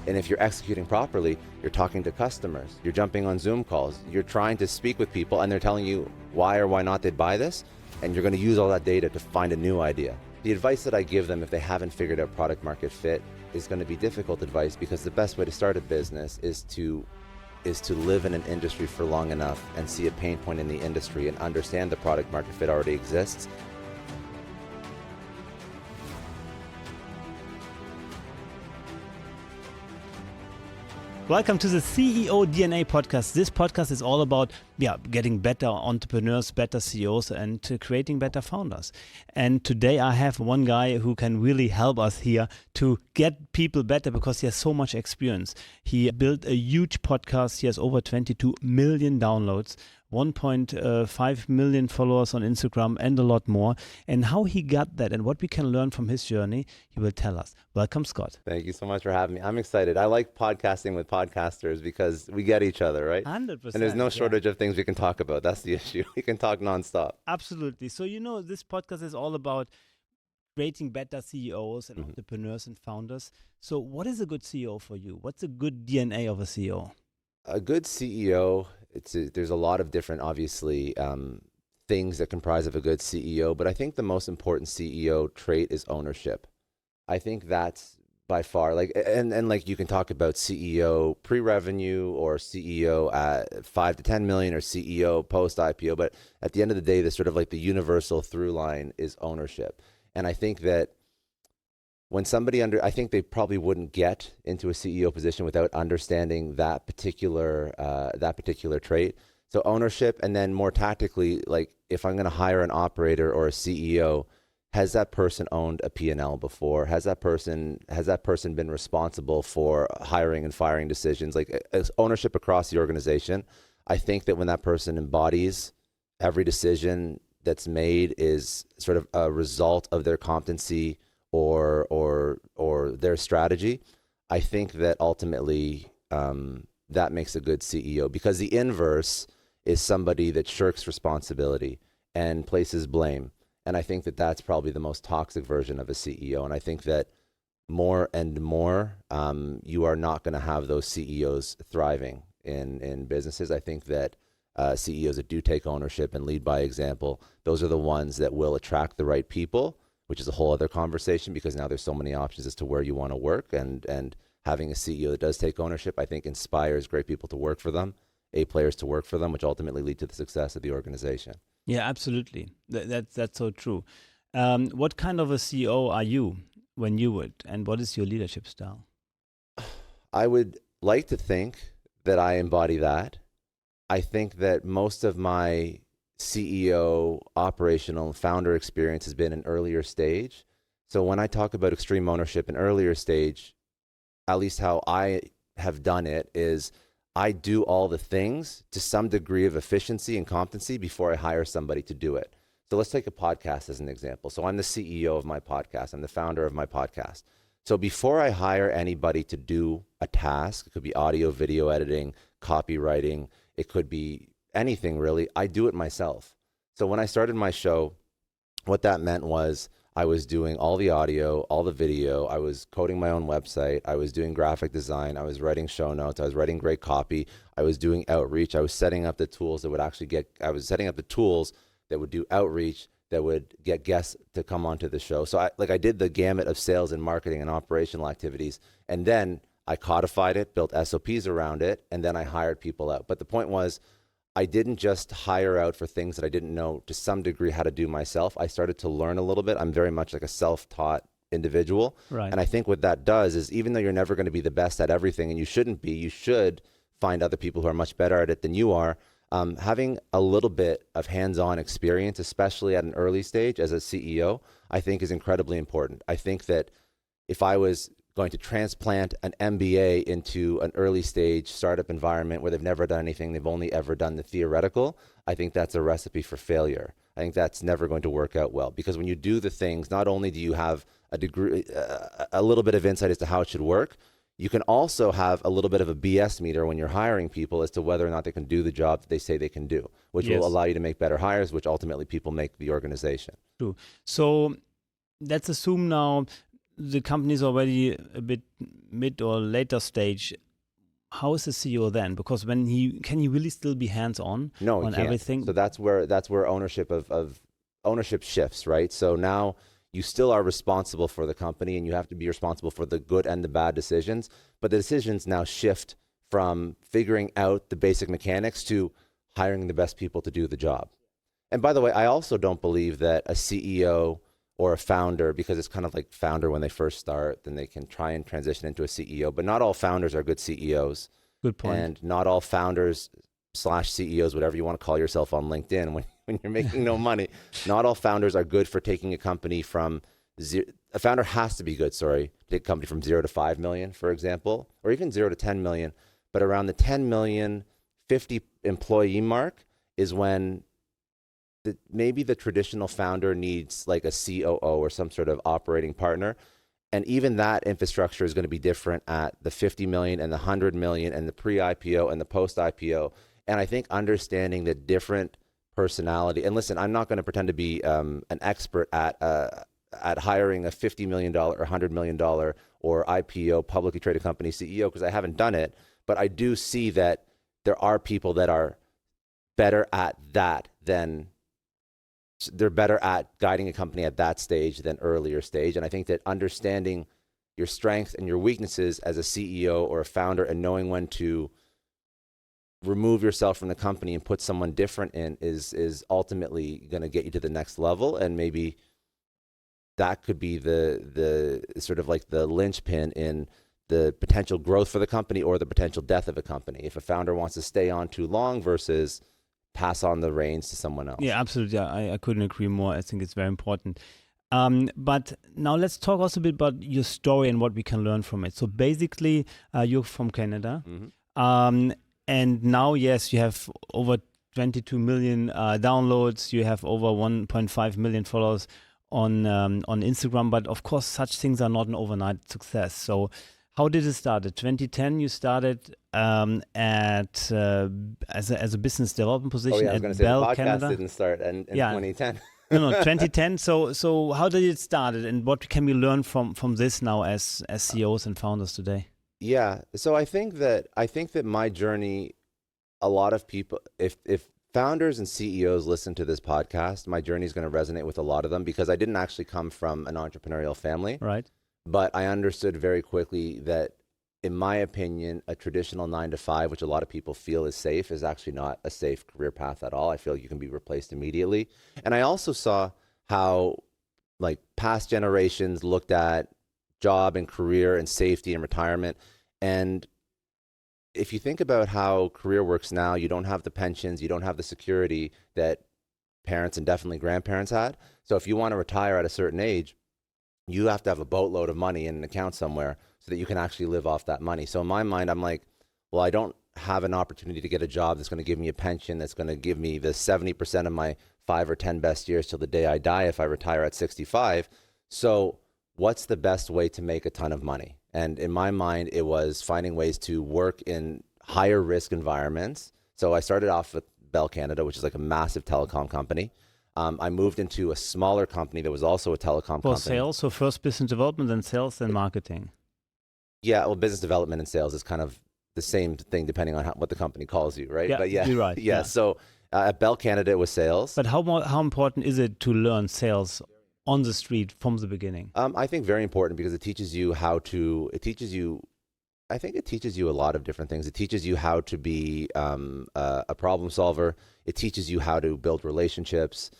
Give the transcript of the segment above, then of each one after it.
And if you're executing properly, you're talking to customers, you're jumping on Zoom calls, you're trying to speak with people and they're telling you why or why not they'd buy this. And you're going to use all that data to find a new idea. The advice that I give them if they haven't figured out product market fit is going to be difficult advice, because the best way to start a business is to live in an industry for long enough and see a pain point in the industry and understand the product market fit already exists. Welcome to the CEO DNA podcast. This podcast is all about getting better entrepreneurs, better CEOs, and creating better founders. And today I have one guy who can really help us here to get people better, because he has so much experience. He built a huge podcast. He has over 22 million downloads, 1.5 million followers on Instagram, and a lot more. And how he got that and what we can learn from his journey, he will tell us. Welcome, Scott. Thank you so much for having me. I'm excited. I like podcasting with podcasters because we get each other, right? 100%. And there's no shortage of things we can talk about. That's the issue. We can talk nonstop. Absolutely. So, this podcast is all about creating better CEOs and entrepreneurs and founders. So what is a good CEO for you? What's a good DNA of a CEO? A good CEO, there's a lot of different, obviously, things that comprise of a good CEO, but I think the most important CEO trait is ownership. I think that's by far, and you can talk about CEO pre-revenue or CEO at 5 to 10 million or CEO post-IPO, but at the end of the day, the sort of the universal through line is ownership. And I think that when somebody I think they probably wouldn't get into a CEO position without understanding that particular trait. So ownership, and then more tactically, if I'm going to hire an operator or a CEO, has that person owned a P&L before? Has that person been responsible for hiring and firing decisions? Ownership across the organization. I think that when that person embodies every decision that's made is sort of a result of their competency or their strategy, I think that ultimately that makes a good CEO, because the inverse is somebody that shirks responsibility and places blame. And I think that that's probably the most toxic version of a CEO. And I think that more and more, you are not going to have those CEOs thriving in businesses. I think that CEOs that do take ownership and lead by example, those are the ones that will attract the right people, which is a whole other conversation, because now there's so many options as to where you want to work. And having a CEO that does take ownership, I think, inspires great people to work for them, A players to work for them, which ultimately lead to the success of the organization. Yeah, absolutely. That's so true. What kind of a CEO are you when you would, and what is your leadership style? I would like to think that I embody that. I think that most of my CEO, operational, founder experience has been an earlier stage. So when I talk about extreme ownership in earlier stage, at least how I have done it is I do all the things to some degree of efficiency and competency before I hire somebody to do it. So let's take a podcast as an example. So I'm the CEO of my podcast. I'm the founder of my podcast. So before I hire anybody to do a task, it could be audio, video editing, copywriting, it could be anything really, I do it myself. So when I started my show, what that meant was I was doing all the audio, all the video, I was coding my own website, I was doing graphic design, I was writing show notes, I was writing great copy, I was doing outreach, I was setting up the tools that would do outreach that would get guests to come onto the show. So I did the gamut of sales and marketing and operational activities, and then I codified it, built SOPs around it, and then I hired people out. But the point was, I didn't just hire out for things that I didn't know to some degree how to do myself. I started to learn a little bit. I'm very much like a self-taught individual. Right. And I think what that does is, even though you're never going to be the best at everything, and you shouldn't be, you should find other people who are much better at it than you are. Having a little bit of hands-on experience, especially at an early stage as a CEO, I think is incredibly important. I think that if I was going to transplant an MBA into an early stage startup environment where they've never done anything, they've only ever done the theoretical, I think that's a recipe for failure. I think that's never going to work out well, because when you do the things, not only do you have a degree, a little bit of insight as to how it should work, you can also have a little bit of a BS meter when you're hiring people as to whether or not they can do the job that they say they can do, which will allow you to make better hires, which ultimately people make the organization. True. So let's assume now the company is already a bit mid or later stage, how is the CEO then? Because can he really still be hands-on No, he on can't. everything? So that's where ownership of ownership shifts, right? So now you still are responsible for the company, and you have to be responsible for the good and the bad decisions. But the decisions now shift from figuring out the basic mechanics to hiring the best people to do the job. And by the way, I also don't believe that a CEO or a founder, because it's kind of like founder when they first start, then they can try and transition into a CEO. But not all founders are good CEOs. Good point. And not all founders / CEOs, whatever you want to call yourself on LinkedIn when you're making no money, not all founders are good for taking a company from zero. A founder has to be good, to take a company from 0 to 5 million, for example, or even 0 to 10 million. But around the 10 million, 50 employee mark is when maybe the traditional founder needs like a COO or some sort of operating partner. And even that infrastructure is going to be different at the 50 million and the 100 million and the pre-IPO and the post-IPO. And I think understanding the different personality, and listen, I'm not going to pretend to be an expert at hiring a $50 million or $100 million or IPO publicly traded company CEO, because I haven't done it. But I do see that there are people that are better at that than they're better at guiding a company at that stage than earlier stage. And I think that understanding your strengths and your weaknesses as a CEO or a founder and knowing when to remove yourself from the company and put someone different in is ultimately going to get you to the next level. And maybe that could be the sort of like the linchpin in the potential growth for the company or the potential death of a company. If a founder wants to stay on too long versus pass on the reins to someone else. Yeah, absolutely. I couldn't agree more. I think it's very important. But now let's talk also a bit about your story and what we can learn from it. So basically, you're from Canada. Mm-hmm. And now, yes, you have over 22 million downloads. You have over 1.5 million followers on Instagram. But of course, such things are not an overnight success. So how did it start? In 2010, you started as a business development position I was at going to say Bell, the podcast Canada. didn't start in 2010. No, 2010. So how did it start, and what can we learn from this now as CEOs and founders today? Yeah. So I think that my journey, a lot of people, if founders and CEOs listen to this podcast, my journey is going to resonate with a lot of them, because I didn't actually come from an entrepreneurial family. Right. But I understood very quickly that, in my opinion, a traditional 9 to 5, which a lot of people feel is safe, is actually not a safe career path at all. I feel you can be replaced immediately. And I also saw how like past generations looked at job and career and safety and retirement. And if you think about how career works now, you don't have the pensions, you don't have the security that parents and definitely grandparents had. So if you want to retire at a certain age, you have to have a boatload of money in an account somewhere so that you can actually live off that money. So in my mind, I'm like, well, I don't have an opportunity to get a job that's going to give me a pension, that's going to give me the 70% of my 5 or 10 best years till the day I die if I retire at 65. So what's the best way to make a ton of money? And in my mind, it was finding ways to work in higher risk environments. So I started off with Bell Canada, which is like a massive telecom company. I moved into a smaller company that was also a telecom company. For sales, so first business development, then sales, then marketing. Yeah, well, business development and sales is kind of the same thing depending on what the company calls you, right? Yeah, but yeah, you're right. yeah. So at Bell Canada, it was sales. But how important is it to learn sales on the street from the beginning? I think very important, because it teaches you I think it teaches you a lot of different things. It teaches you how to be a problem solver. It teaches you how to build relationships.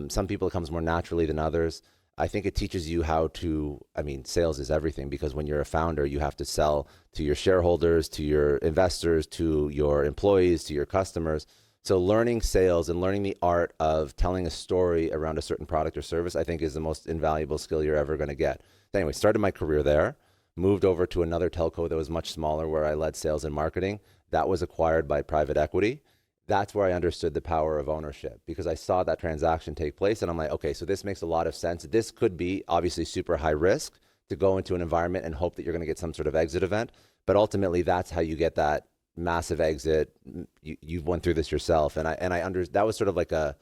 Some people it comes more naturally than others. I think it teaches you how to, sales is everything, because when you're a founder, you have to sell to your shareholders, to your investors, to your employees, to your customers. So learning sales and learning the art of telling a story around a certain product or service, I think is the most invaluable skill you're ever going to get. So anyway, started my career there, moved over to another telco that was much smaller, where I led sales and marketing. That was acquired by private equity. That's where I understood the power of ownership, because I saw that transaction take place and I'm like, okay, so this makes a lot of sense. This could be obviously super high risk to go into an environment and hope that you're going to get some sort of exit event. But ultimately, that's how you get that massive exit. You've went through this yourself. And that was sort of like a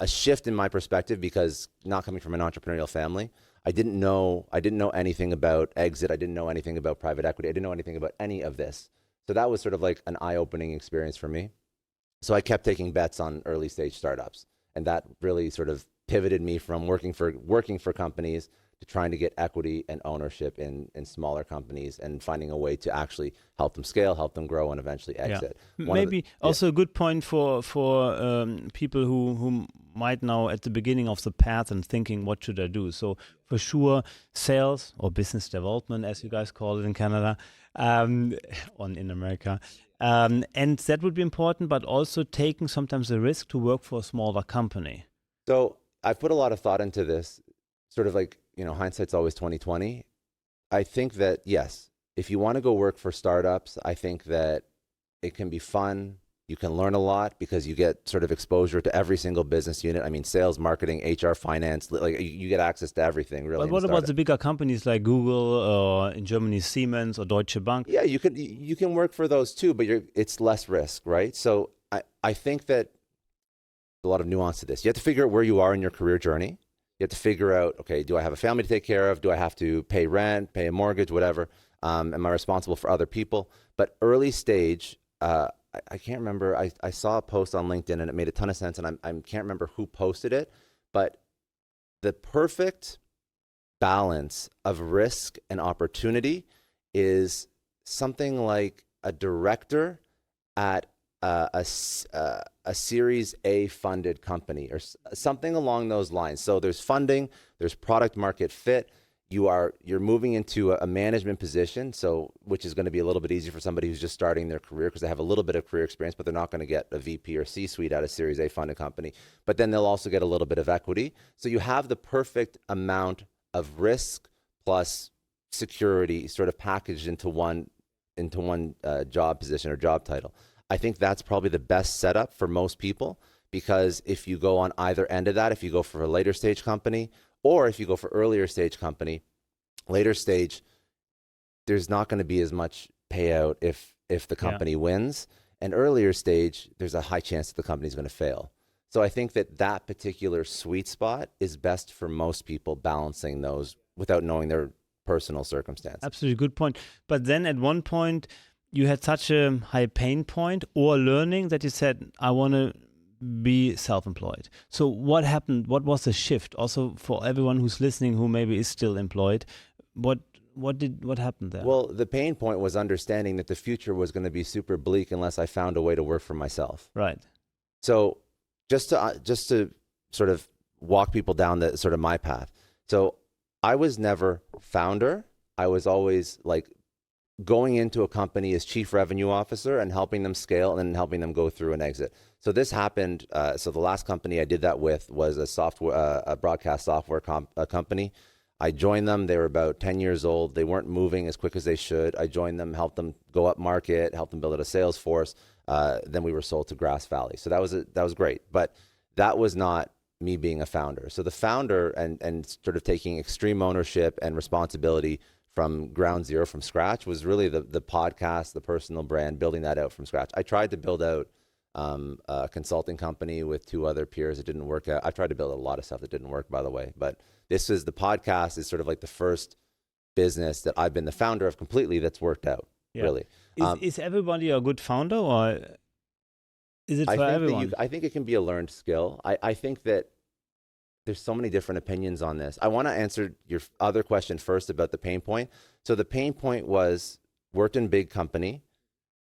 shift in my perspective, because not coming from an entrepreneurial family, I didn't know anything about exit. I didn't know anything about private equity. I didn't know anything about any of this. So that was sort of like an eye-opening experience for me. So I kept taking bets on early stage startups, and that really sort of pivoted me from working for companies to trying to get equity and ownership in smaller companies and finding a way to actually help them scale, help them grow, and eventually exit. Maybe also a good point for people who might now at the beginning of the path and thinking, what should I do? So for sure, sales or business development, as you guys call it in Canada, in America. And that would be important, but also taking sometimes the risk to work for a smaller company. So I've put a lot of thought into this, sort of like, hindsight's always 2020. I think that, yes, if you want to go work for startups, I think that it can be fun. You can learn a lot because you get sort of exposure to every single business unit. I mean, sales, marketing, HR, finance, like you get access to everything, really. But what about the bigger companies like Google or in Germany, Siemens or Deutsche Bank? Yeah, you can work for those too, but it's less risk, right? So I think that a lot of nuance to this. You have to figure out where you are in your career journey. You have to figure out, okay, do I have a family to take care of? Do I have to pay rent, pay a mortgage, whatever? Am I responsible for other people? But early stage, I can't remember. I saw a post on LinkedIn and it made a ton of sense, and I can't remember who posted it, but the perfect balance of risk and opportunity is something like a director at a Series A funded company or something along those lines. So there's funding, there's product market fit. You're moving into a management position, so which is going to be a little bit easier for somebody who's just starting their career because they have a little bit of career experience, but they're not going to get a VP or C-suite at a Series A funded company. But then they'll also get a little bit of equity. So you have the perfect amount of risk plus security sort of packaged into one job position or job title. I think that's probably the best setup for most people, because if you go on either end of that, if you go for a later stage company or if you go for earlier stage company, later stage, there's not going to be as much payout if the company wins. And earlier stage, there's a high chance that the company's going to fail. So I think that particular sweet spot is best for most people, balancing those without knowing their personal circumstances. Absolutely, good point. But then at one point, you had such a high pain point or learning that you said, I want to be self-employed. So what happened? What was the shift? Also for everyone who's listening who maybe is still employed, what happened there? Well, the pain point was understanding that the future was going to be super bleak unless I found a way to work for myself. Right. So just to sort of walk people down the sort of my path. So I was never founder. I was always like going into a company as chief revenue officer and helping them scale and then helping them go through an exit. So this happened. So the last company I did that with was a broadcast software company. I joined them. They were about 10 years old. They weren't moving as quick as they should. I joined them, helped them go up market, helped them build out a sales force. Then we were sold to Grass Valley. So that was great. But that was not me being a founder. So the founder and sort of taking extreme ownership and responsibility from ground zero, from scratch, was really the podcast, the personal brand, building that out from scratch. I tried to build out a consulting company with two other peers. It didn't work out. I tried to build a lot of stuff that didn't work, by the way. But the podcast is sort of like the first business that I've been the founder of completely that's worked out, really. Is everybody a good founder, or is it for everyone? I think it can be a learned skill. I think that there's so many different opinions on this. I want to answer your other question first about the pain point. So the pain point was worked in big company,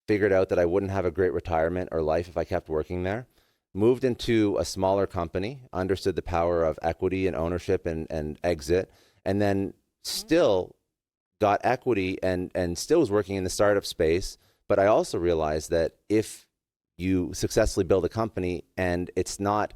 figured out that I wouldn't have a great retirement or life if I kept working there, moved into a smaller company, understood the power of equity and ownership and exit, and then still got equity and still was working in the startup space. But I also realized that if you successfully build a company and it's not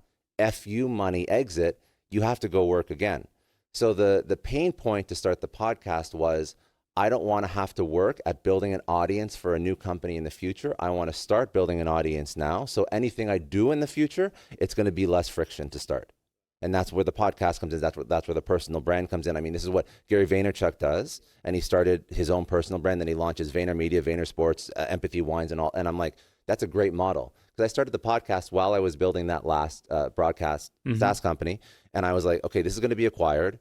FU money exit, you have to go work again. So the pain point to start the podcast was, I don't want to have to work at building an audience for a new company in the future. I want to start building an audience now. So anything I do in the future, it's going to be less friction to start. And that's where the podcast comes in. That's where the personal brand comes in. I mean, this is what Gary Vaynerchuk does. And he started his own personal brand. Then he launches VaynerMedia, VaynerSports, Empathy Wines and all. And I'm like, that's a great model. Because I started the podcast while I was building that last broadcast SaaS company. And I was like, okay, this is going to be acquired.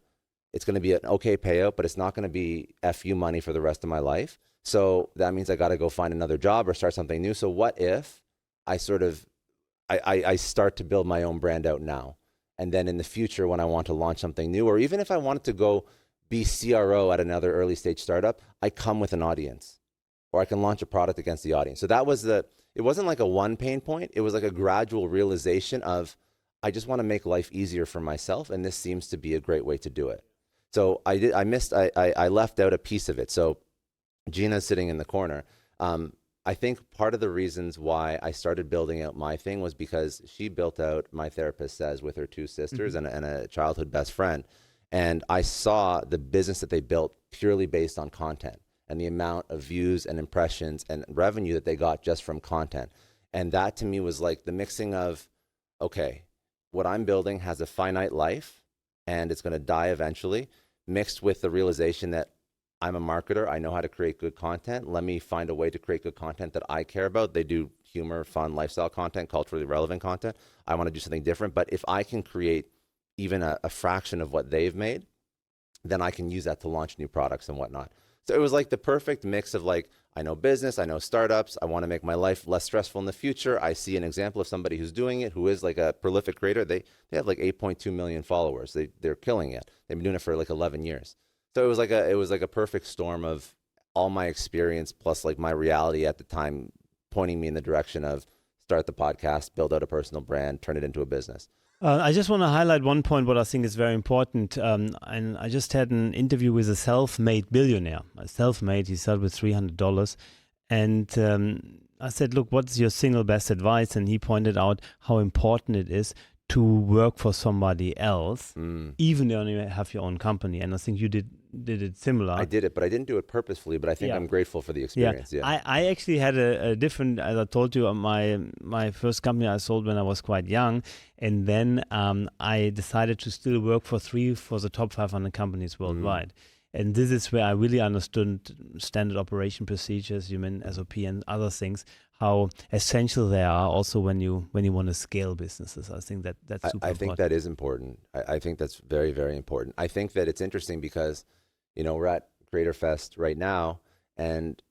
It's going to be an okay payout, but it's not going to be FU money for the rest of my life. So that means I got to go find another job or start something new. So what if I sort of, I start to build my own brand out now? And then in the future, when I want to launch something new, or even if I wanted to go be CRO at another early stage startup, I come with an audience, or I can launch a product against the audience. So that was it wasn't like a one pain point. It was like a gradual realization of, I just want to make life easier for myself. And this seems to be a great way to do it. So I left out a piece of it. So Gina's sitting in the corner. I think part of the reasons why I started building out my thing was because she built out, my therapist says, with her two sisters and a childhood best friend. And I saw the business that they built purely based on content and the amount of views and impressions and revenue that they got just from content. And that to me was like the mixing of, okay, what I'm building has a finite life and it's going to die eventually, mixed with the realization that I'm a marketer. I know how to create good content. Let me find a way to create good content that I care about. They do humor, fun, lifestyle content, culturally relevant content. I want to do something different. But if I can create even a fraction of what they've made, then I can use that to launch new products and whatnot. So it was like the perfect mix of like, I know business, I know startups, I want to make my life less stressful in the future. I see an example of somebody who's doing it, who is like a prolific creator. They have like 8.2 million followers. They're killing it. They've been doing it for like 11 years. So it was like a perfect storm of all my experience plus like my reality at the time pointing me in the direction of start the podcast, build out a personal brand, turn it into a business. I just want to highlight one point, what I think is very important. And I just had an interview with a self-made billionaire. Self-made, he started with $300. And I said, look, what's your single best advice? And he pointed out how important it is to work for somebody else, even though you have your own company. And I think you did it similar. I did it, but I didn't do it purposefully, but I think I'm grateful for the experience. Yeah. I actually had a different, as I told you, my first company I sold when I was quite young. And then I decided to still work for the top 500 companies worldwide. And this is where I really understood standard operation procedures, human SOP and other things, how essential they are also when you want to scale businesses. I think that's super important. I think that is important. I think that's very, very important. I think that it's interesting because, we're at Creator Fest right now. And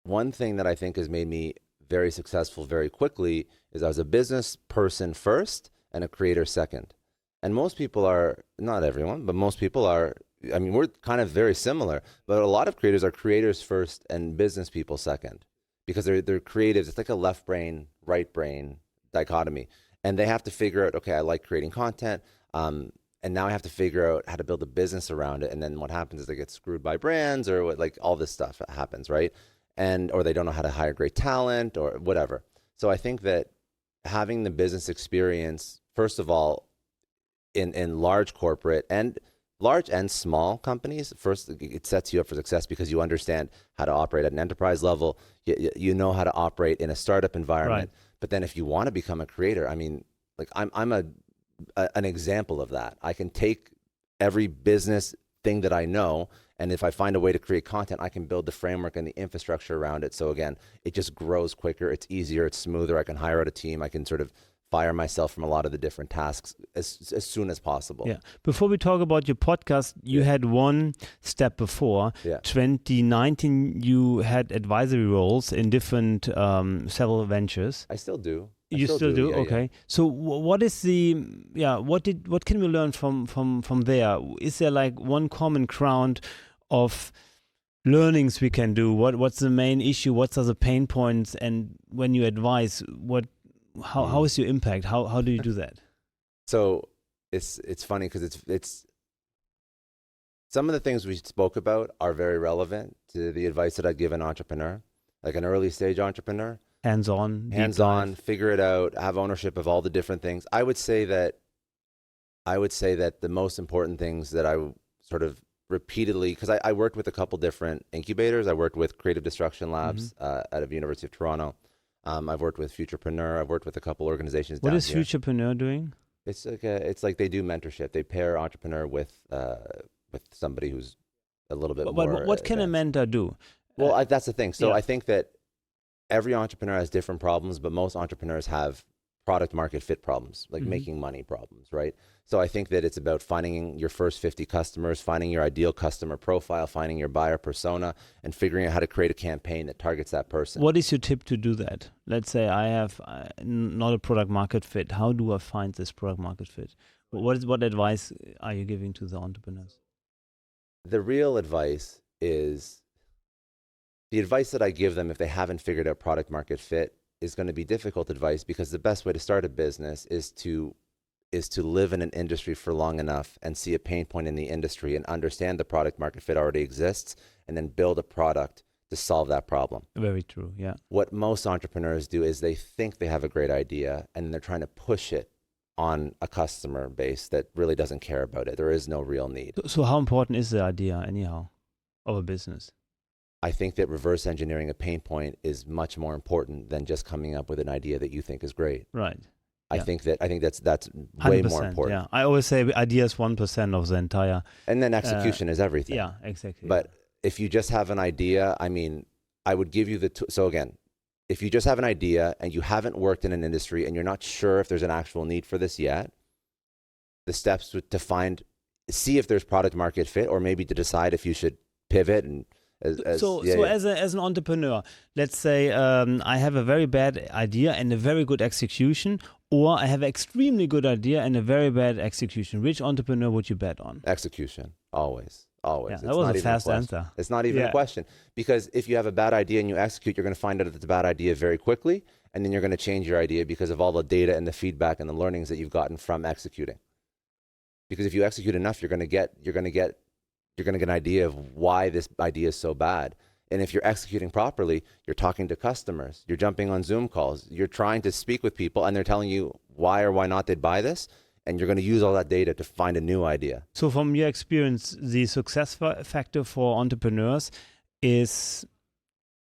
one thing that I think has made me very successful very quickly is I was a business person first and a creator second. And most people are, not everyone, but most people are, we're kind of very similar, but a lot of creators are creators first and business people second because they're creatives. It's like a left brain, right brain dichotomy. And they have to figure out, okay, I like creating content. And now I have to figure out how to build a business around it. And then what happens is they get screwed by brands or like all this stuff happens, right? Or they don't know how to hire great talent or whatever. So I think that having the business experience, first of all, in large corporate and large and small companies, first, it sets you up for success because you understand how to operate at an enterprise level. You know how to operate in a startup environment. Right. But then if you want to become a creator, I'm an example of that. I can take every business thing that I know, and if I find a way to create content, I can build the framework and the infrastructure around it. So again, it just grows quicker. It's easier. It's smoother. I can hire out a team. I can sort of fire myself from a lot of the different tasks as soon as possible. Yeah. Before we talk about your podcast, you had one step before. 2019, you had advisory roles in different several ventures. I still do. You still do? Okay. Yeah. So what is what can we learn from there? Is there like one common ground of learnings we can do? What's the main issue? What are the pain points? And when you advise, how is your impact? How do you do that? So it's funny because it's some of the things we spoke about are very relevant to the advice that I'd give an entrepreneur, like an early stage entrepreneur. Hands-on, figure it out, have ownership of all the different things. I would say that the most important things that I sort of repeatedly, because I worked with a couple different incubators. I worked with Creative Destruction Labs out of University of Toronto. I've worked with Futurepreneur. I've worked with a couple organizations. What is Futurepreneur doing? It's like they do mentorship. They pair entrepreneur with somebody who's a little bit more. But what can a mentor do? Well, that's the thing. So I think that every entrepreneur has different problems, but most entrepreneurs have product market fit problems, like making money problems, right? So I think that it's about finding your first 50 customers, finding your ideal customer profile, finding your buyer persona, and figuring out how to create a campaign that targets that person. What is your tip to do that? Let's say I have not a product market fit. How do I find this product market fit? What advice are you giving to the entrepreneurs? The real advice is the advice that I give them if they haven't figured out product market fit is going to be difficult advice, because the best way to start a business is to live in an industry for long enough and see a pain point in the industry and understand the product market fit already exists, and then build a product to solve that problem. Very true, yeah. What most entrepreneurs do is they think they have a great idea and they're trying to push it on a customer base that really doesn't care about it. There is no real need. So how important is the idea anyhow of a business? I think that reverse engineering a pain point is much more important than just coming up with an idea that you think is great. Right. I Yeah. think that's way more 100%, important. yeah. I always say idea is 1% of the entire. And then execution is everything. Yeah, exactly. But if you just have an idea, I mean, I would give you so again, if you just have an idea and you haven't worked in an industry and you're not sure if there's an actual need for this yet, the steps to see if there's product market fit, or maybe to decide if you should pivot and as an entrepreneur, let's say I have a very bad idea and a very good execution, or I have an extremely good idea and a very bad execution. Which entrepreneur would you bet on? Execution, always. Yeah, that was a fast answer. It's not even a question, because if you have a bad idea and you execute, you're going to find out that it's a bad idea very quickly, and then you're going to change your idea because of all the data and the feedback and the learnings that you've gotten from executing. Because if you execute enough, you're going to get an idea of why this idea is so bad. And if you're executing properly, you're talking to customers, you're jumping on Zoom calls, you're trying to speak with people, and they're telling you why or why not they'd buy this. And you're going to use all that data to find a new idea. So from your experience, the success factor for entrepreneurs is,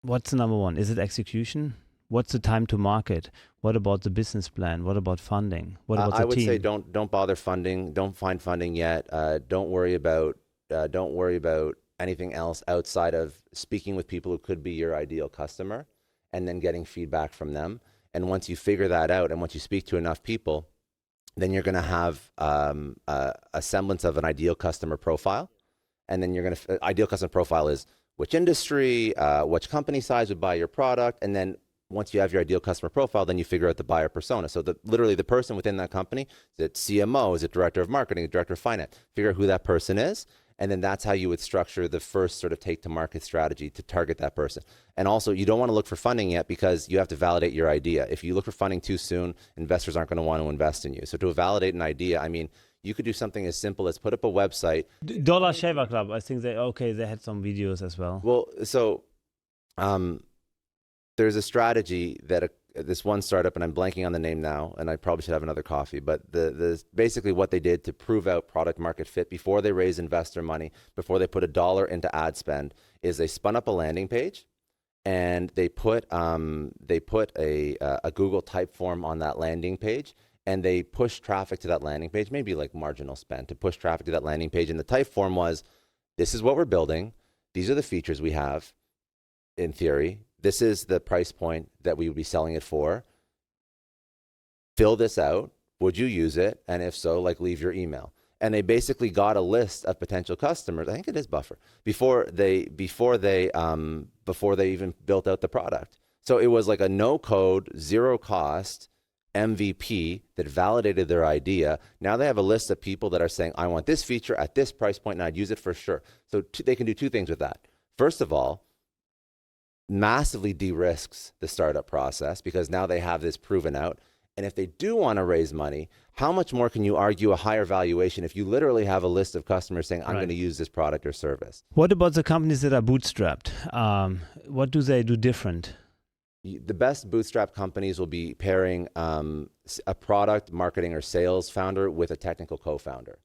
what's the number one? Is it execution? What's the time to market? What about the business plan? What about funding? What about the team? I would say don't bother funding. Don't find funding yet. Don't worry about anything else outside of speaking with people who could be your ideal customer, and then getting feedback from them. And once you figure that out, and once you speak to enough people, then you're going to have a semblance of an ideal customer profile. And then ideal customer profile is which industry, which company size would buy your product. And then once you have your ideal customer profile, then you figure out the buyer persona. So literally the person within that company, is it CMO, is it director of marketing, director of finance? Figure out who that person is. And then that's how you would structure the first sort of take to market strategy to target that person. And also, you don't want to look for funding yet, because you have to validate your idea. If you look for funding too soon, investors aren't going to want to invest in you. So to validate an idea, I mean, you could do something as simple as put up a website. Dollar Shaver Club, I think they had some videos as well. Well, so there's a strategy that this one startup, and I'm blanking on the name now, and I probably should have another coffee, but basically what they did to prove out product market fit before they raised investor money, before they put $1 into ad spend, is they spun up a landing page, and they put a Google type form on that landing page, and they pushed traffic to that landing page, maybe like marginal spend, to push traffic to that landing page. And the type form was, this is what we're building, these are the features we have in theory, this is the price point that we would be selling it for. Fill this out. Would you use it? And if so, leave your email. And they basically got a list of potential customers. I think it is Buffer before they even built out the product. So it was like a no code, zero cost MVP that validated their idea. Now they have a list of people that are saying, I want this feature at this price point, and I'd use it for sure. So they can do two things with that. First of all, massively de-risks the startup process, because now they have this proven out. And if they do want to raise money, how much more can you argue a higher valuation if you literally have a list of customers saying, I'm going to use this product or service? What about the companies that are bootstrapped? What do they do different? The best bootstrap companies will be pairing a product, marketing, or sales founder with a technical co-founder.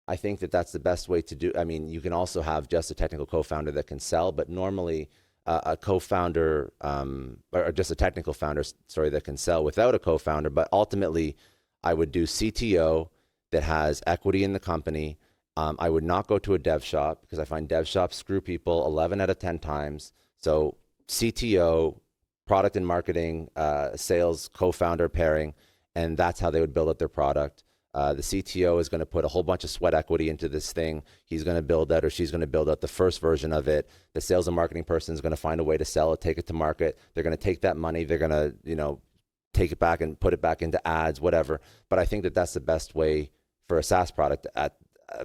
I think that that's the best way to do. I mean, you can also have just a technical co-founder that can sell, but normally a co-founder or just a technical founder, that can sell without a co-founder. But ultimately, I would do CTO that has equity in the company. I would not go to a dev shop, because I find dev shops screw people 11 out of 10 times. So CTO, product and marketing, sales, co-founder pairing. and that's how they would build up their product. The CTO is going to put a whole bunch of sweat equity into this thing. He's going to build that, or she's going to build out the first version of it. The sales and marketing person is going to find a way to sell it, take it to market. They're going to take that money. They're going to, take it back and put it back into ads, whatever. But I think that that's the best way for a SaaS product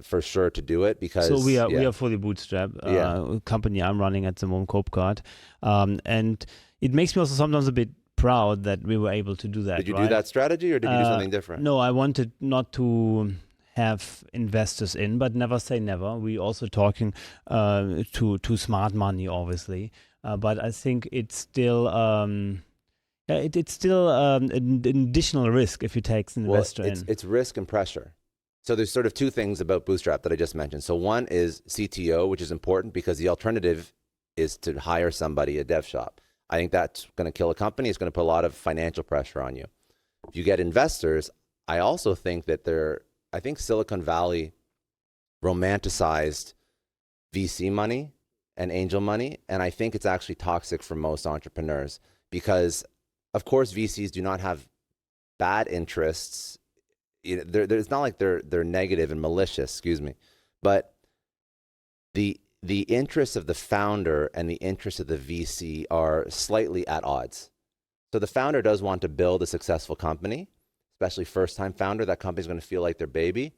for sure to do it, because we are fully bootstrapped. Company I'm running at the moment, Kloep, and it makes me also sometimes a bit proud that we were able to do that. Did you do that strategy, or did you do something different? No, I wanted not to have investors in, but never say never. We also talking to smart money, obviously, but I think it's still. It's still an additional risk if you take an investor in. It's risk and pressure. So there's sort of two things about Bootstrap that I just mentioned. So one is CTO, which is important because the alternative is to hire somebody, a dev shop. I think that's going to kill a company. It's going to put a lot of financial pressure on you. If you get investors, I also think that I think Silicon Valley romanticized VC money and angel money, and I think it's actually toxic for most entrepreneurs because, of course, VCs do not have bad interests. It's not like they're negative and malicious, but the interests of the founder and the interests of the VC are slightly at odds. So the founder does want to build a successful company, especially first-time founder. That company's going to feel like their baby.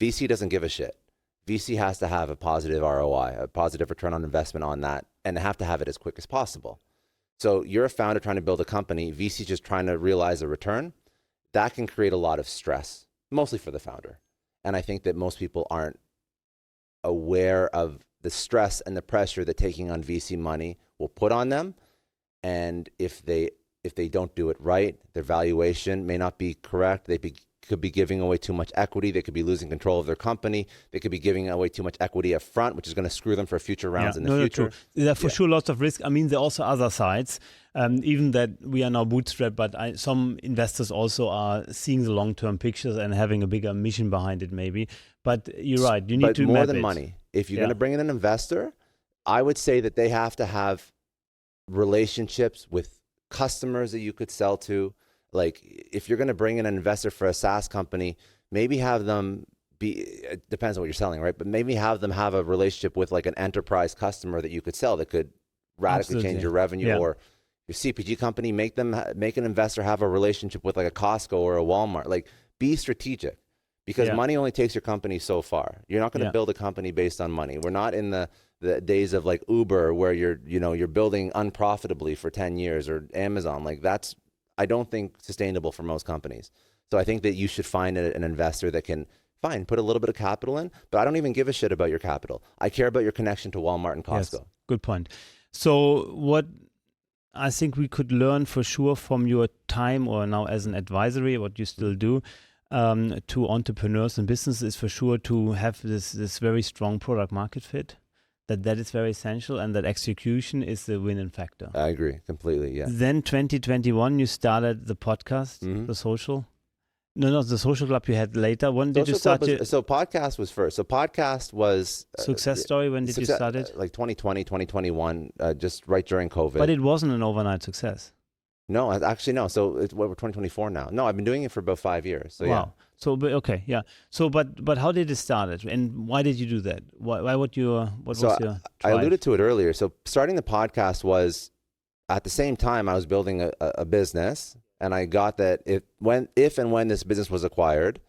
VC doesn't give a shit. VC has to have a positive ROI, a positive return on investment on that, and they have to have it as quick as possible. So you're a founder trying to build a company, VC just trying to realize a return. That can create a lot of stress, mostly for the founder. And I think that most people aren't aware of the stress and the pressure that taking on VC money will put on them. And if they don't do it right, their valuation may not be correct. They could be giving away too much equity. They could be losing control of their company. They could be giving away too much equity up front, which is going to screw them for future rounds in the future. There are for sure lots of risk. I mean, there are also other sides. Even that we are now bootstrapped, but some investors also are seeing the long-term pictures and having a bigger mission behind it, maybe. But you're right. You need to more map than it. money. If you're going to bring in an investor, I would say that they have to have relationships with customers that you could sell to. Like, if you're going to bring in an investor for a SaaS company, maybe have them it depends on what you're selling, right? But maybe have them have a relationship with like an enterprise customer that you could sell that could radically change your revenue. Or your CPG company, make an investor have a relationship with like a Costco or a Walmart. Like, be strategic, because money only takes your company so far. You're not going to build a company based on money. We're not in the days of like Uber where you're building unprofitably for 10 years, or Amazon. Like, that's, I don't think, sustainable for most companies. So I think that you should find an investor that can put a little bit of capital in, but I don't even give a shit about your capital. I care about your connection to Walmart and Costco. Yes, good point. So what I think we could learn for sure from your time, or now as an advisory, what you still do, to entrepreneurs and businesses, is for sure to have this very strong product market fit. That is very essential, and that execution is the winning factor. I agree completely. Yeah. Then 2021, you started the podcast, the social. No, not the social club you had later. When did you start? So podcast was first. So podcast was success story. When did you start it? Like 2020, 2021, just right during COVID. But it wasn't an overnight success. No, actually no. So we're 2024 now. No, I've been doing it for about 5 years. So wow. So okay, yeah. So but how did it start, and why did you do that? Why was your drive? I alluded to it earlier. So starting the podcast was at the same time I was building a business, and I got that if and when this business was acquired,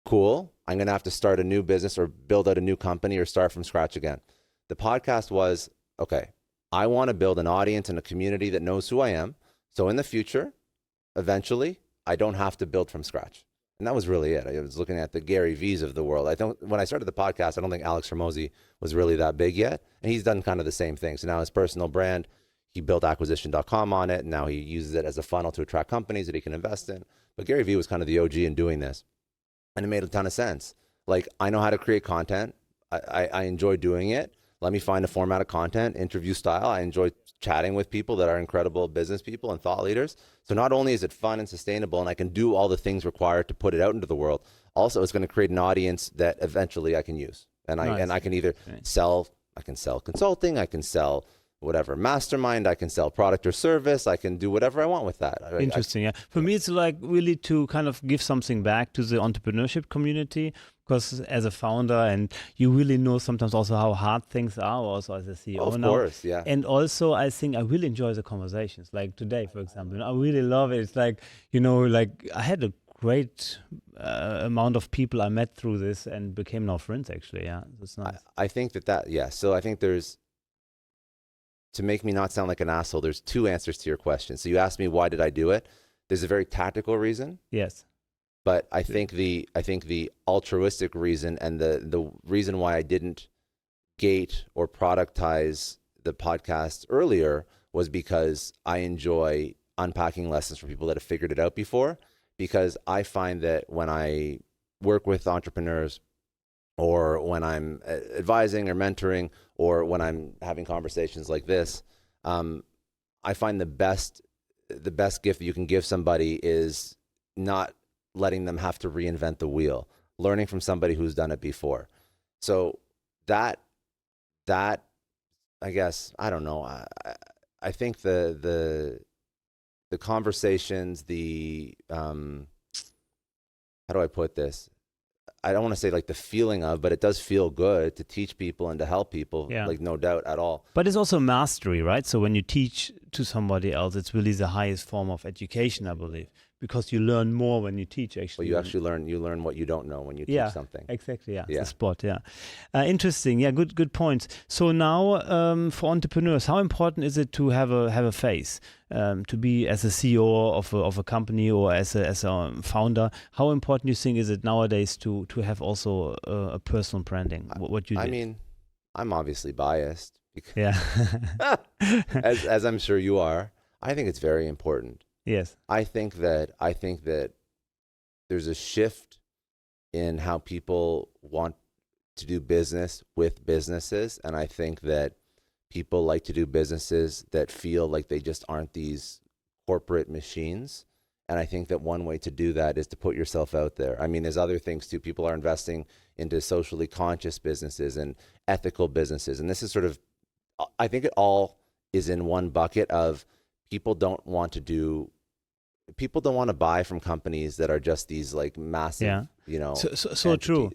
cool, I'm going to have to start a new business or build out a new company or start from scratch again. The podcast was, okay, I want to build an audience and a community that knows who I am. So in the future, eventually, I don't have to build from scratch. And that was really it. I was looking at the Gary V's of the world. When I started the podcast, I don't think Alex Hormozi was really that big yet. And he's done kind of the same thing. So now his personal brand, he built acquisition.com on it. And now he uses it as a funnel to attract companies that he can invest in. But Gary Vee was kind of the OG in doing this. And it made a ton of sense. Like, I know how to create content. I enjoy doing it. Let me find a format of content, interview style. I enjoy chatting with people that are incredible business people and thought leaders. So not only is it fun and sustainable, and I can do all the things required to put it out into the world, also it's going to create an audience that eventually I can use. And I can either sell consulting, I can sell whatever mastermind. I can sell product or service. I can do whatever I want with that. Interesting. Yeah. For me, it's like really to kind of give something back to the entrepreneurship community, because as a founder, and you really know sometimes also how hard things are, also as a CEO Of now. course, yeah. And also, I think I really enjoy the conversations. Like today, for example, I really love it. It's like, like I had a great amount of people I met through this and became now friends, actually. Yeah, that's nice. I think yeah. So I think to make me not sound like an asshole, there's two answers to your question. So you asked me, why did I do it? There's a very tactical reason. Yes. But I think the altruistic reason and the reason why I didn't gate or productize the podcast earlier was because I enjoy unpacking lessons from people that have figured it out before. Because I find that when I work with entrepreneurs, or when I'm advising or mentoring, or when I'm having conversations like this, I find the best gift that you can give somebody is not letting them have to reinvent the wheel, learning from somebody who's done it before. So that I guess, I don't know. I think the conversations, how do I put this? I don't want to say like the feeling of, but it does feel good to teach people and to help people, like no doubt at all. But it's also mastery, right? So when you teach to somebody else, it's really the highest form of education, I believe, because you learn more when you teach, actually. Well, you actually learn what you don't know when you teach something. Exactly. Yeah, it's the spot. Yeah, interesting. Yeah, good points. So now, for entrepreneurs, how important is it to have a face, to be as a CEO of a company, or as a founder? How important do you think is it nowadays to have also a personal branding? What you did? I mean, I'm obviously biased. Yeah. as I'm sure you are. I think it's very important. Yes. I think that there's a shift in how people want to do business with businesses, and I think that people like to do businesses that feel like they just aren't these corporate machines. And I think that one way to do that is to put yourself out there. I mean, there's other things too. People are investing into socially conscious businesses and ethical businesses, and this is sort of, I think it all is in one bucket of people don't want to buy from companies that are just these like massive, So true.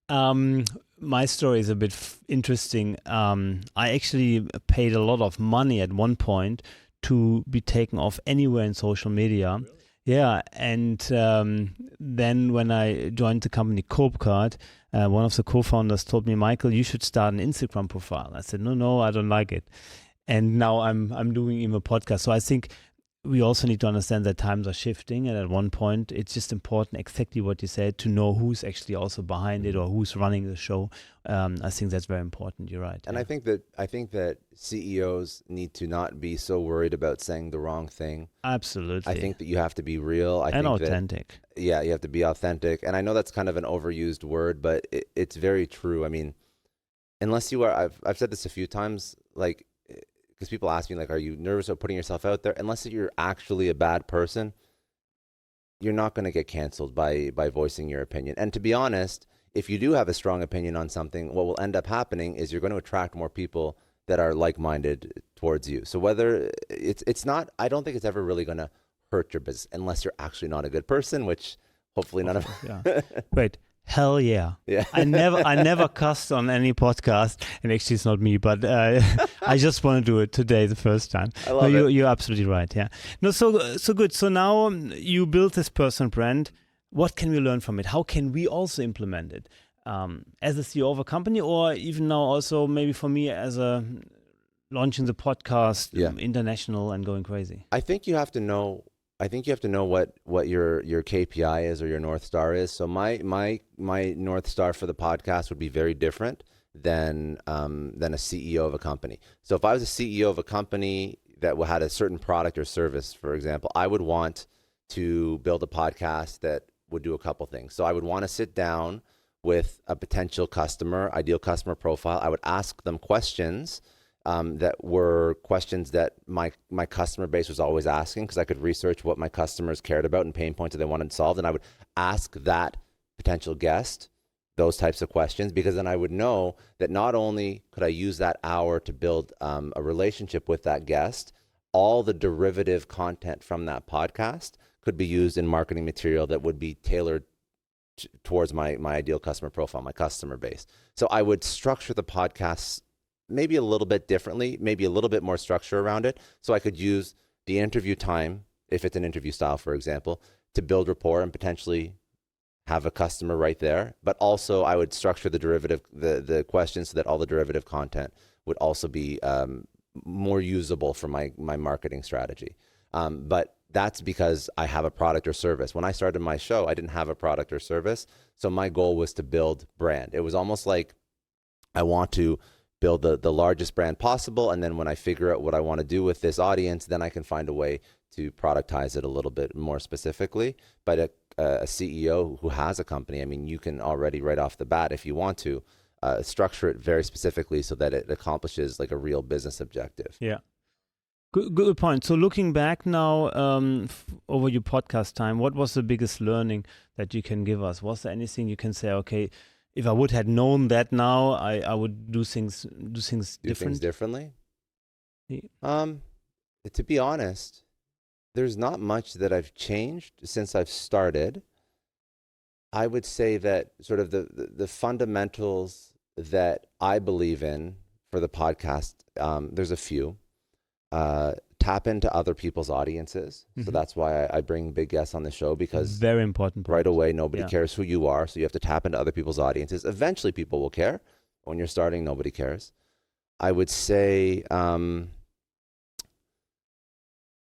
My story is a bit interesting. I actually paid a lot of money at one point to be taken off anywhere in social media. Really? Yeah, and then when I joined the company Kloep, one of the co-founders told me, Michael, you should start an Instagram profile. I said, no, I don't like it. And now I'm doing even a podcast. So I think we also need to understand that times are shifting, and at one point it's just important, exactly what you said, to know who's actually also behind it or who's running the show. I think that's very important. You're right. And I think that CEOs need to not be so worried about saying the wrong thing. Absolutely. I think that you have to be real. And authentic. You have to be authentic. And I know that's kind of an overused word, but it's very true. I mean, unless you are, I've said this a few times, like, because people ask me, like, are you nervous about putting yourself out there? Unless you're actually a bad person, you're not going to get canceled by voicing your opinion. And to be honest, if you do have a strong opinion on something, what will end up happening is you're going to attract more people that are like-minded towards you. So whether it's not, I don't think it's ever really going to hurt your business unless you're actually not a good person, which hopefully none of. Yeah. Wait. Hell yeah. Yeah. I never cussed on any podcast, and actually it's not me, but I just want to do it today the first time. I love it. You're absolutely right. Yeah. No, so good. So now you built this personal brand. What can we learn from it? How can we also implement it as a CEO of a company, or even now also maybe for me as a launching the podcast, international and going crazy? I think you have to know what your KPI is or your North Star is. So my North Star for the podcast would be very different than a CEO of a company. So if I was a CEO of a company that had a certain product or service, for example, I would want to build a podcast that would do a couple things. So I would want to sit down with a potential customer, ideal customer profile. I would ask them questions that were questions that my customer base was always asking, because I could research what my customers cared about and pain points that they wanted solved. And I would ask that potential guest those types of questions, because then I would know that not only could I use that hour to build a relationship with that guest, all the derivative content from that podcast could be used in marketing material that would be tailored towards my ideal customer profile, my customer base. So I would structure the podcasts maybe a little bit differently, maybe a little bit more structure around it. So I could use the interview time, if it's an interview style, for example, to build rapport and potentially have a customer right there. But also I would structure the questions so that all the derivative content would also be more usable for my marketing strategy. But that's because I have a product or service. When I started my show, I didn't have a product or service. So my goal was to build brand. It was almost like I want to build the largest brand possible. And then when I figure out what I want to do with this audience, then I can find a way to productize it a little bit more specifically. But a CEO who has a company, I mean, you can already right off the bat, if you want to, structure it very specifically so that it accomplishes like a real business objective. Yeah. Good point. So looking back now over your podcast time, what was the biggest learning that you can give us? Was there anything you can say, okay, if I would have known that now, I would do things differently? Yeah. To be honest, there's not much that I've changed since I've started. I would say that sort of the fundamentals that I believe in for the podcast, there's a few. Tap into other people's audiences. So that's why I bring big guests on the show, because very important point. Right away, nobody cares who you are. So you have to tap into other people's audiences. Eventually people will care. When you're starting, nobody cares. I would say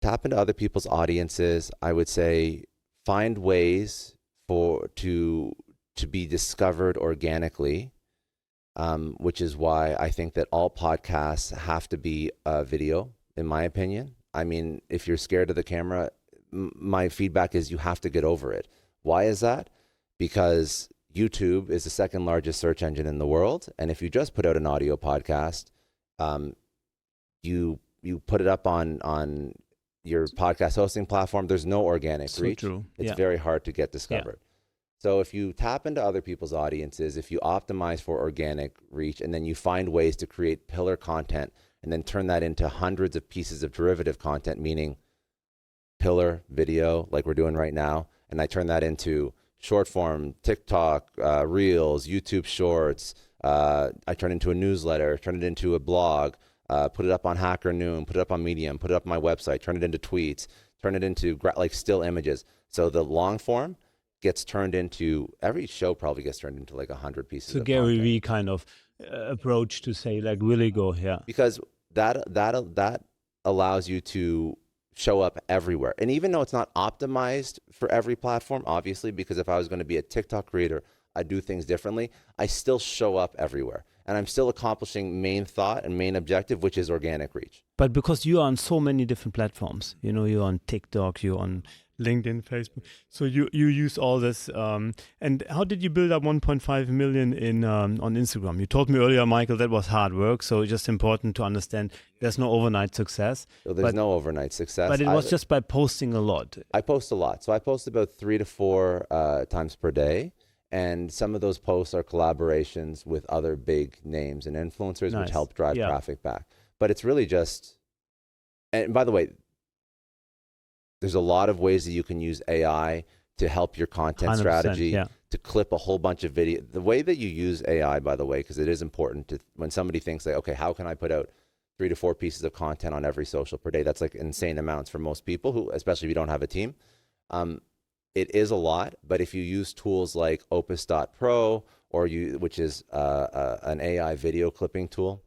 tap into other people's audiences. I would say find ways to be discovered organically, which is why I think that all podcasts have to be video, in my opinion. I mean, if you're scared of the camera, my feedback is you have to get over it. Why is that? Because YouTube is the second largest search engine in the world. And if you just put out an audio podcast, you put it up on your podcast hosting platform, there's no organic reach. True. It's very hard to get discovered. So if you tap into other people's audiences, if you optimize for organic reach, and then you find ways to create pillar content and then turn that into hundreds of pieces of derivative content, meaning pillar video like we're doing right now, and I turn that into short form, TikTok, Reels, YouTube Shorts, I turn it into a newsletter, turn it into a blog, put it up on Hacker Noon, put it up on Medium, put it up on my website, turn it into tweets, turn it into like still images. So the long form gets turned into, every show probably gets turned into like 100 pieces of Gary content. Vee kind of approach to say like really go, Because that allows you to show up everywhere. And even though it's not optimized for every platform, obviously, because if I was going to be a TikTok creator, I'd do things differently, I still show up everywhere. And I'm still accomplishing main thought and main objective, which is organic reach. But because you are on so many different platforms, you know, you're on TikTok, you're on LinkedIn, Facebook. So you use all this. And how did you build up 1.5 million on Instagram? You told me earlier, Michael, that was hard work. So it's just important to understand there's no overnight success. So there's no overnight success. But it was just by posting a lot. I post a lot. So I post about 3 to 4 times per day. And some of those posts are collaborations with other big names and influencers, which help drive traffic back. But it's really just, and by the way, there's a lot of ways that you can use AI to help your content strategy, to clip a whole bunch of video. The way that you use AI, by the way, because it is important to, when somebody thinks like, okay, how can I put out 3 to 4 pieces of content on every social per day? That's like insane amounts for most people, who, especially if you don't have a team. It is a lot, but if you use tools like Opus.pro, which is an AI video clipping tool,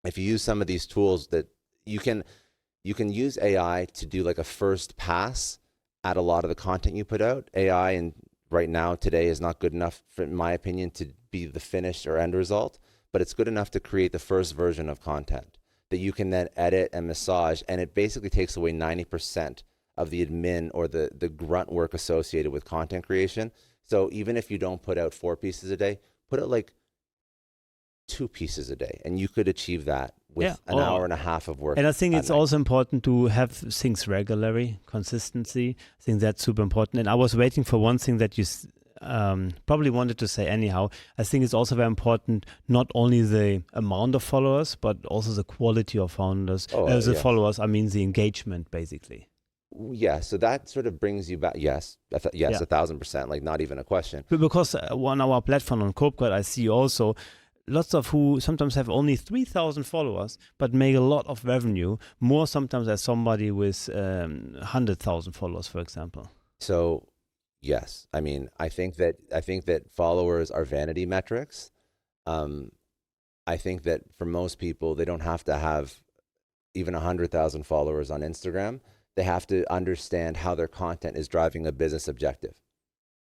if you use some of these tools, that you can use AI to do like a first pass at a lot of the content you put out. AI and right now today is not good enough, in my opinion, to be the finished or end result, but it's good enough to create the first version of content that you can then edit and massage, and it basically takes away 90% of the admin or the grunt work associated with content creation. So even if you don't put out 4 pieces a day, put out like 2 pieces a day, and you could achieve that with an hour and a half of work. And I think it's also important to have things regularly, consistency. I think that's super important. And I was waiting for one thing that probably wanted to say anyhow, I think it's also very important not only the amount of followers, but also the quality of founders. The Yes. followers, I mean the engagement, basically. Yeah, so that sort of brings you back. Yes, yes, Yeah. 1,000%. Like, not even a question. Because on our platform on Kloep, I see also lots of who sometimes have only 3,000 followers, but make a lot of revenue, more sometimes as somebody with 100,000 followers, for example. So, yes, I mean, I think that followers are vanity metrics. Um, I think that for most people, they don't have to have even 100,000 followers on Instagram. They have to understand how their content is driving a business objective.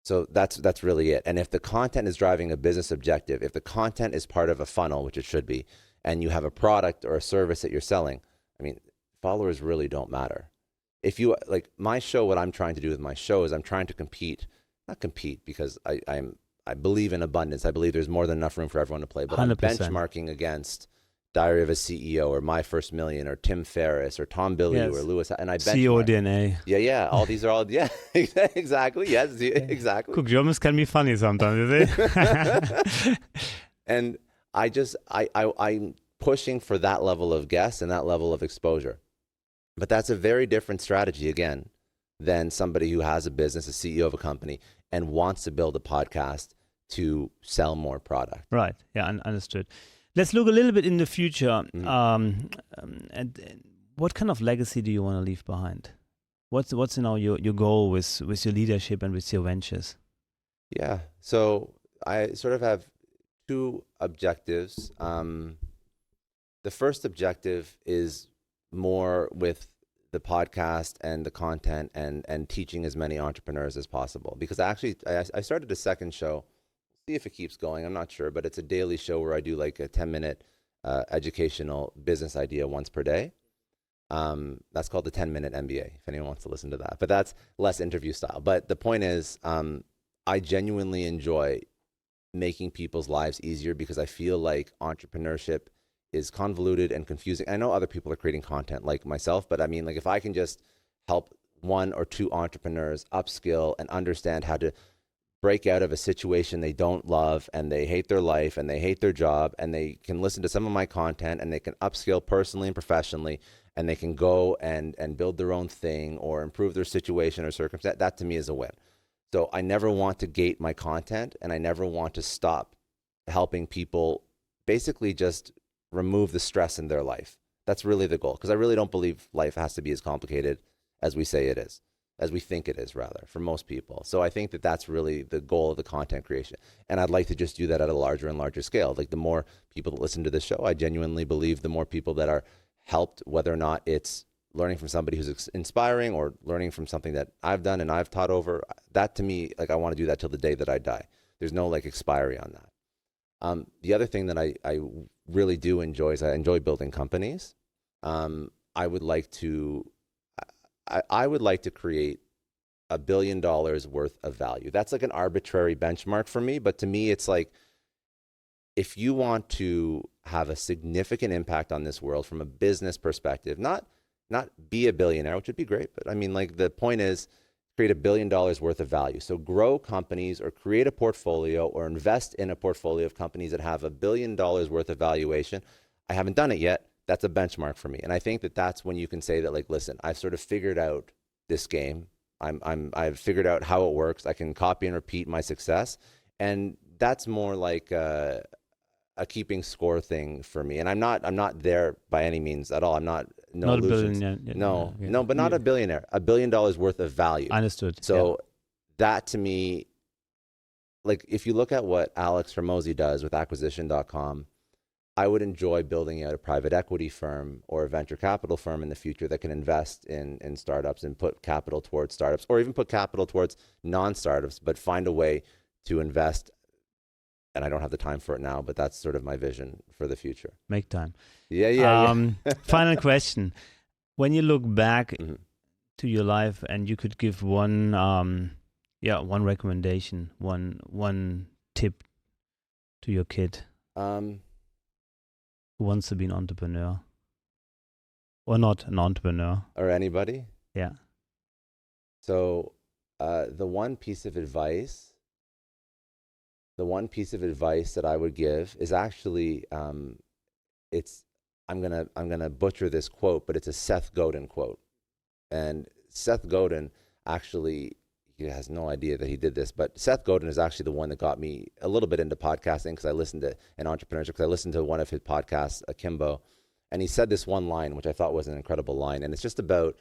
So that's really it. And if the content is driving a business objective, if the content is part of a funnel, which it should be, and you have a product or a service that you're selling, I mean, followers really don't matter. If you like my show, what I'm trying to do with my show is I'm trying to not compete because I believe in abundance. I believe there's more than enough room for everyone to play, but I'm 100%. benchmarking against Diary of a CEO or My First Million or Tim Ferriss or Tom Bilyeu or Lewis, and I benchmark. CEO DNA. Yeah. All these are all, yeah, exactly. Yes, exactly. Cook, Germans can be funny sometimes, is it? And I'm pushing for that level of guests and that level of exposure. But that's a very different strategy, again, than somebody who has a business, a CEO of a company, and wants to build a podcast to sell more product. Right. Yeah, understood. Let's look a little bit in the future. And what kind of legacy do you want to leave behind? What's your goal with your leadership and with your ventures? Yeah. So I sort of have two objectives. The first objective is more with the podcast and the content and teaching as many entrepreneurs as possible. Because I started a second show. See if it keeps going. I'm not sure, but it's a daily show where I do like a 10-minute educational business idea once per day. That's called the 10-minute MBA, if anyone wants to listen to that. But that's less interview style. But the point is, I genuinely enjoy making people's lives easier because I feel like entrepreneurship is convoluted and confusing. I know other people are creating content like myself, but I mean, like if I can just help one or two entrepreneurs upskill and understand how to break out of a situation they don't love and they hate their life and they hate their job, and they can listen to some of my content and they can upskill personally and professionally, and they can go and build their own thing or improve their situation or circumstance, that to me is a win. So I never want to gate my content, and I never want to stop helping people basically just remove the stress in their life. That's really the goal, because I really don't believe life has to be as complicated as we say it is, as we think it is, rather, for most people. So I think that that's really the goal of the content creation. And I'd like to just do that at a larger and larger scale. Like the more people that listen to this show, I genuinely believe the more people that are helped, whether or not it's learning from somebody who's inspiring or learning from something that I've done and I've taught over, that to me, like I want to do that till the day that I die. There's no like expiry on that. The other thing that I really do enjoy is I enjoy building companies. I would like to create $1 billion worth of value. That's like an arbitrary benchmark for me, but to me, it's like, if you want to have a significant impact on this world from a business perspective, not be a billionaire, which would be great, but I mean, like the point is create $1 billion worth of value. So grow companies or create a portfolio or invest in a portfolio of companies that have $1 billion worth of valuation. I haven't done it yet. That's a benchmark for me. And I think that that's when you can say that, like, listen, I've sort of figured out this game. I've figured out how it works. I can copy and repeat my success. And that's more like a keeping score thing for me. And I'm not there by any means at all. I'm not illusions. A billionaire. No, but not a billionaire. $1 billion worth of value. Understood. So that to me, like if you look at what Alex Hormozi does with acquisition.com, I would enjoy building out a private equity firm or a venture capital firm in the future that can invest in startups and put capital towards startups, or even put capital towards non-startups, but find a way to invest. And I don't have the time for it now, but that's sort of my vision for the future. Make time. Yeah. Final question. When you look back to your life and you could give one recommendation, one tip to your kid who wants to be an entrepreneur or not an entrepreneur. Or anybody? Yeah. So the one piece of advice The one piece of advice that I would give is actually, it's I'm gonna butcher this quote, but it's a Seth Godin quote. And Seth Godin actually, he has no idea that he did this, but Seth Godin is actually the one that got me a little bit into podcasting because I listened to an entrepreneurship because I listened to one of his podcasts, Akimbo, and he said this one line which I thought was an incredible line, and it's just about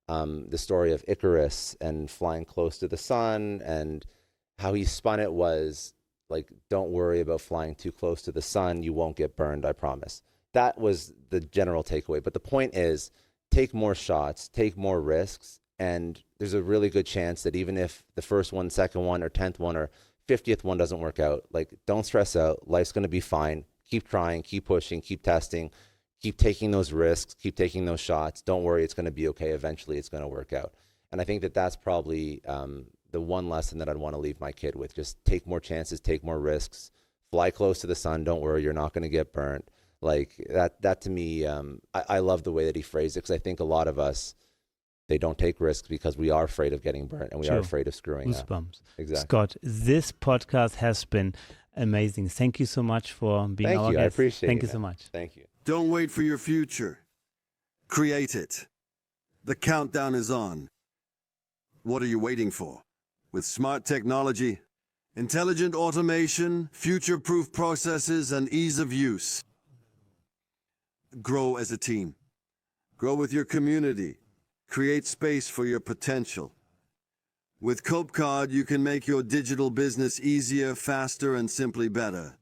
the story of Icarus and flying close to the sun, and how he spun it was like, don't worry about flying too close to the sun, you won't get burned, I promise. That was the general takeaway, but the point is, take more shots, take more risks, and there's a really good chance that even if the first one, second one, or 10th one, or 50th one doesn't work out, like, don't stress out. Life's going to be fine. Keep trying, keep pushing, keep testing, keep taking those risks, keep taking those shots. Don't worry, it's going to be okay. Eventually, it's going to work out. And I think that that's probably the one lesson that I'd want to leave my kid with. Just take more chances, take more risks, fly close to the sun. Don't worry, you're not going to get burnt. Like that to me, I love the way that he phrased it, because I think a lot of us, they don't take risks because we are afraid of getting burnt and we are afraid of screwing Goosebumps. up. Exactly. Scott, this podcast has been amazing. Thank you so much for being our guest. I appreciate it. Thank you so much. Thank you. Don't wait for your future. Create it. The countdown is on. What are you waiting for? With smart technology, intelligent automation, future-proof processes, and ease of use. Grow as a team. Grow with your community. Create space for your potential. With Kloep Card, you can make your digital business easier, faster, and simply better.